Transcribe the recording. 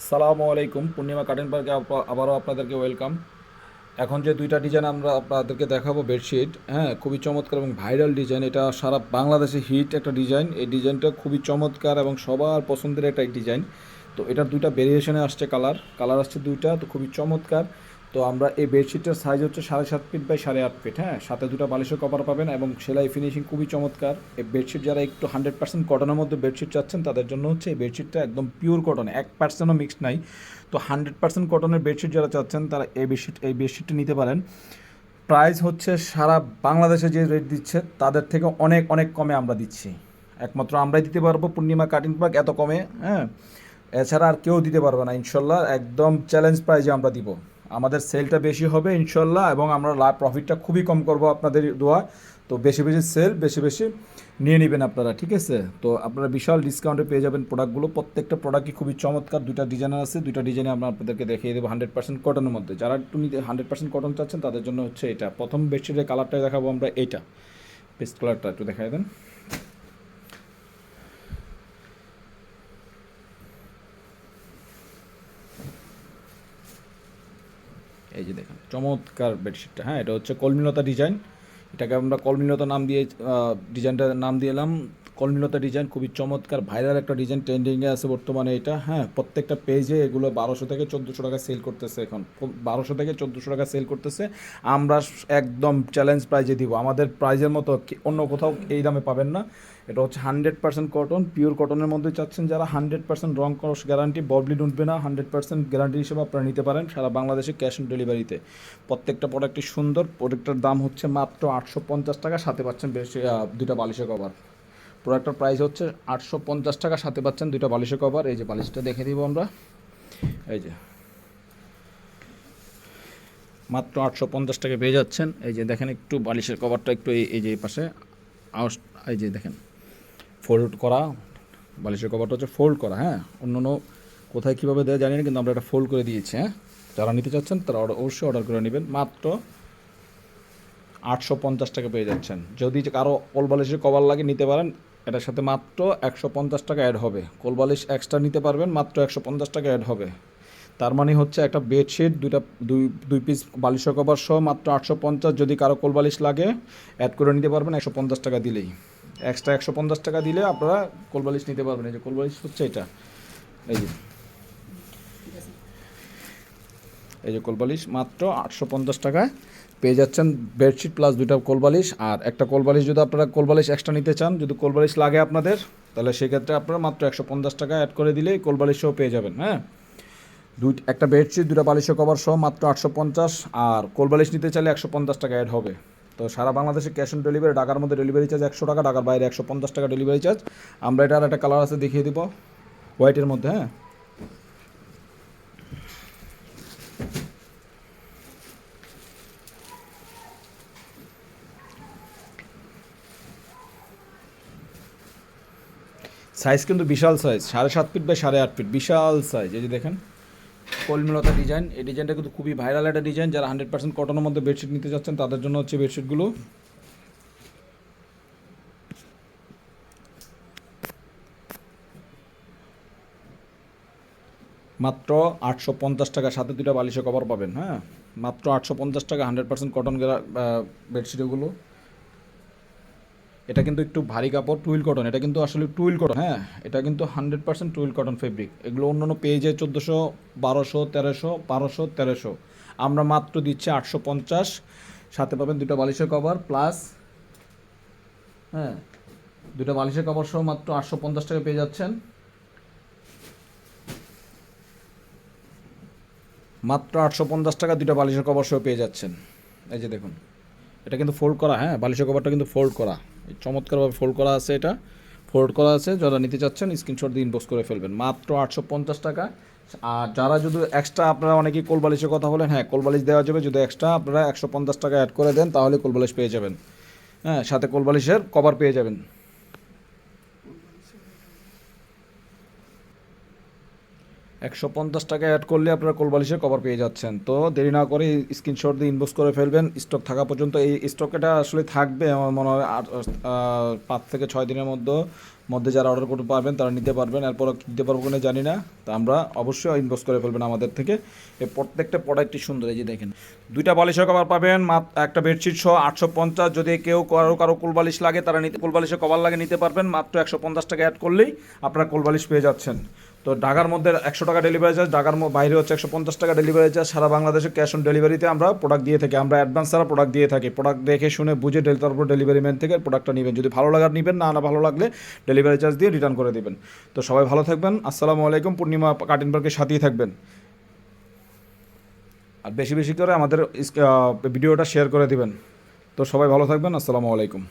আসসালামু আলাইকুম। পূর্ণিমা কার্টেন পার্কে আবারও আপনাদেরকে ওয়েলকাম। এখন যে দুইটা ডিজাইন আমরা আপনাদেরকে দেখাবো বেডশিট, হ্যাঁ, খুবই চমৎকার এবং ভাইরাল ডিজাইন। এটা সারা বাংলাদেশে হিট একটা ডিজাইন। এই ডিজাইনটা খুবই চমৎকার এবং সবার পছন্দের একটা ডিজাইন। তো এটার দুইটা ভেরিয়েশনে আসছে, কালার আসছে দুইটা, তো খুবই চমৎকার। তো আমরা এই বেডশিটটার সাইজ হচ্ছে 7.5 ফিট বাই 8.5 ফিট, হ্যাঁ, সাথে দুটো বালিশের কভার পাবেন এবং সেলাই ফিনিশিং খুবই চমৎকার। এই বেডশিট যারা একটু 100% কটনের মধ্যে বেডশিট চাচ্ছেন তাদের জন্য হচ্ছে এই বেডশিটটা একদম পিওর কটন, 1%ও মিক্সড নাই। তো 100% কটনের বেডশিট যারা চাচ্ছেন তারা এই বেডশিটটা নিতে পারেন। প্রাইস হচ্ছে সারা বাংলাদেশে যে রেট দিচ্ছে তাদের থেকে অনেক অনেক কমে আমরা দিচ্ছি। একমাত্র আমরাই দিতে পারবো, পূর্ণিমা কাটিং পার্ক, এত কমে, হ্যাঁ। এছাড়া আর কেউ দিতে পারবে না ইনশাল্লাহ। একদম চ্যালেঞ্জ প্রাইজে আমরা দিব। আমাদের সেলটা বেশি হবে ইনশাল্লাহ এবং আমরা প্রফিটটা খুবই কম করব আপনাদের দোয়া। তো বেশি বেশি সেল, বেশি বেশি নিয়ে নেবেন আপনারা, ঠিক আছে? তো আপনারা বিশাল ডিসকাউন্টে পেয়ে যাবেন প্রোডাক্টগুলো। প্রত্যেকটা প্রোডাক্টই খুবই চমৎকার। দুইটা ডিজাইনার আছে, দুইটা ডিজাইনে আমরা আপনাদেরকে দেখিয়ে দেবো 100% কটনের মধ্যে। যারা একটু নিতে 100% কটন চাচ্ছেন তাদের জন্য হচ্ছে এটা। প্রথম বেডশিটের কালারটা দেখাবো আমরা, এইটা পেস্ট কালারটা একটু দেখাই দেন। এই যে দেখেন চমৎকার বেডশিটটা, হ্যাঁ, এটা হচ্ছে কলমিলতা ডিজাইন। এটাকে আমরা কলমিলতা নাম দিয়ে ডিজাইনটার নাম দিলাম। কলমিলতা ডিজাইন খুবই চমৎকার, ভাইরাল একটা ডিজাইন, ট্রেন্ডিংয়ে আছে বর্তমানে এটা, হ্যাঁ। প্রত্যেকটা পেজে এগুলো 1200 থেকে 1400 টাকা সেল করতেছে এখন, 1200 থেকে 1400 টাকা সেল করতেছে। আমরা একদম চ্যালেঞ্জ প্রাইজে দিব। আমাদের প্রাইজের মতো অন্য কোথাও এই দামে পাবেন না। এটা হচ্ছে 100% কটন, পিওর কটনের মধ্যে চাচ্ছেন যারা, 100% রং কস গ্যারান্টি, ববলিড উঠবে না, 100% গ্যারান্টি হিসেবে আপনারা নিতে পারেন সারা বাংলাদেশে ক্যাশ অন ডেলিভারিতে। প্রত্যেকটা প্রোডাক্টই সুন্দর। প্রোডাক্টের দাম হচ্ছে মাত্র 850 টাকা, সাথে পাচ্ছেন বেশি দুইটা বালিশের কভার। প্রোডাক্টের প্রাইস হচ্ছে 850 টাকা, সাথে পাচ্ছেন দুইটা বালিশের কভার। এই যে বালিশটা দেখে দিব আমরা, এই যে মাত্র 850 টাকা পেয়ে যাচ্ছেন। এই যে দেখেন একটু বালিশের কভারটা একটু এই যে এই পাশে এই যে দেখেন ফোল্ড করা। বালিশের কভারটা হচ্ছে ফোল্ড করা, হ্যাঁ। অন্য অন্য কোথায় কীভাবে দেওয়া জানি না, কিন্তু আমরা এটা ফোল্ড করে দিয়েছি, হ্যাঁ। যারা নিতে চাচ্ছেন তারা অবশ্যই অর্ডার করে নেবেন। মাত্র 850 টাকা পেয়ে যাচ্ছেন। যদি কারো কোলবালিশের কভার লাগে নিতে পারেন, এটার সাথে মাত্র 150 টাকা অ্যাড হবে। কোলবালিশ এক্সট্রা নিতে পারবেন, মাত্র 150 টাকা অ্যাড হবে। তার মানে হচ্ছে একটা বেডশিট, দুই পিস বালিশের কভার সহ মাত্র 850। যদি কারো কোলবালিশ লাগে অ্যাড করে নিতে পারবেন 150 টাকা দিলেই। এক্সট্রা 150 টাকা দিলে আপনারা কোলবালিশ নিতে পারবেন। এই যে কোলবালিশ হচ্ছে এটা, এই যে এই যে কোলবালিশ মাত্র 850 টাকায় পেয়ে যাচ্ছেন। বেডশিট প্লাস দুইটা কোলবালিশ, আর একটা কোলবালিশ যদি আপনারা কোলবালিশ এক্সট্রা নিতে চান, যদি কোলবালিশ লাগে আপনাদের, তাহলে সেক্ষেত্রে আপনারা মাত্র 150 টাকা অ্যাড করে দিলেই কোলবালিশ সহ পেয়ে যাবেন, হ্যাঁ। একটা বেডশিট, দুটা বালিশের কভার সহ মাত্র 850, আর কোলবালিশ নিতে চাইলে 150 টাকা অ্যাড হবে। তো সারা বাংলাদেশে ক্যাশ অন ডেলিভারি। ঢাকার মধ্যে ডেলিভারি চার্জ 100 টাকা, ঢাকার বাইরে 150 টাকা ডেলিভারি চার্জ। আমরা এটার একটা কালার আছে, দেখিয়ে দিব, হোয়াইটের মধ্যে, হ্যাঁ। সাইজ কিন্তু বিশাল সাইজ, 7.5 ফিট বাই 8.5 ফিট, বিশাল সাইজ। এই যে দেখেন কলমিলতা ডিজাইন। এই ডিজাইনটা কিন্তু খুবই ভাইরাল একটা ডিজাইন। যারা 100% কটনের মধ্যে বেডশিট নিতে চাচ্ছেন তাদের জন্য হচ্ছে বেডশিটগুলো। মাত্র 850 টাকা, সাথে দুটা বালিশের কভার পাবেন, হ্যাঁ। মাত্র 850 টাকা, 100% কটন বেডশিট এগুলো। এটা কিন্তু একটু ভারী কাপড়, টুইল কটন। এটা কিন্তু আসলে টুইল কটন, হ্যাঁ। এটা কিন্তু 100% টুইল কটন ফেব্রিক। এগুলো অন্য অন্য পেজে 1400, 1200, 1300, 1200, 1300। আমরা মাত্র দিচ্ছি 850, সাথে পাবেন দুটো বালিশের কভার প্লাস, হ্যাঁ, দুটো বালিশের কভার সহ মাত্র 850 টাকা পেয়ে যাচ্ছেন। মাত্র 850 টাকা দুটো বালিশের কভার সহ পেয়ে যাচ্ছেন। এই যে দেখুন, এটা কিন্তু ফোল্ড করা, হ্যাঁ। বালিশের কভারটা কিন্তু ফোল্ড করা, চমৎকারভাবে ফোল্ড করা আছে। এটা ফোল্ড করা আছে। যারা নিতে চাচ্ছেন স্ক্রিনশট দিয়ে ইনবক্স করে ফেলবেন, মাত্র 850 টাকা। আর যারা যদি এক্সট্রা, আপনারা অনেকেই কোলবালিশের কথা বলেন, হ্যাঁ, কোলবালিশ দেওয়া যাবে। যদি এক্সট্রা আপনারা 150 টাকা অ্যাড করে দেন তাহলে কোলবালিশ পেয়ে যাবেন, হ্যাঁ, সাথে কোলবালিশের কভার পেয়ে যাবেন। 150 টাকা অ্যাড করলে আপনারা কোলবালিশের কভার পেয়ে যাচ্ছেন। তো দেরি না করে স্ক্রিনশট দিয়ে ইনবক্স করে ফেলবেন। স্টক থাকা পর্যন্ত এই স্টকটা আসলে থাকবে আমার মনে হয় 5 থেকে 6 দিনের মধ্যে মধ্যে যারা অর্ডার করতে পারবেন তারা নিতে পারবেন। এরপর দিতে পারবো কিনা জানি না, তা আমরা অবশ্যই ইনবক্স করে ফেলবেন আমাদের থেকে। এই প্রত্যেকটা প্রোডাক্টই সুন্দর, এই যে দেখেন 2টা বালিশের কভার পাবেন, একটা বেডশিট সহ 850। যদি কেউ কারো কোল বালিশ লাগে তারা কোল বালিশের কভার লাগে নিতে পারবেন, মাত্র 150 টাকা অ্যাড করলেই আপনারা কোল বালিশ পেয়ে যাচ্ছেন। তো ঢাকার মধ্যে 100 টাকা ডেলিভারি চার্জ, ঢাকার বাইরে হচ্ছে 150 টাকা ডেলিভারি চার্জ। সারা বাংলাদেশে ক্যাশ অন ডেলিভারিতে আমরা প্রোডাক্ট দিয়ে থাকি, আমরা অ্যাডভান্স ছাড়া প্রোডাক্ট দিয়ে থাকি। প্রোডাক্ট দেখে শুনে বুঝে তারপর ডেলিভারি ম্যান থেকে প্রোডাক্টটা নেবেন, যদি ভালো লাগার নেবেন, না ভালো লাগলে ডেলিভারি চার্জ দিয়ে রিটার্ন করে দেবেন। তো সবাই ভালো থাকবেন, আসসালামু আলাইকুম। পূর্ণিমা কার্টেন পার্কের সাথেই থাকবেন, আর বেশি বেশি করে আমাদের ভিডিওটা শেয়ার করে দিবেন। তো সবাই ভালো থাকবেন, আসসালামু আলাইকুম।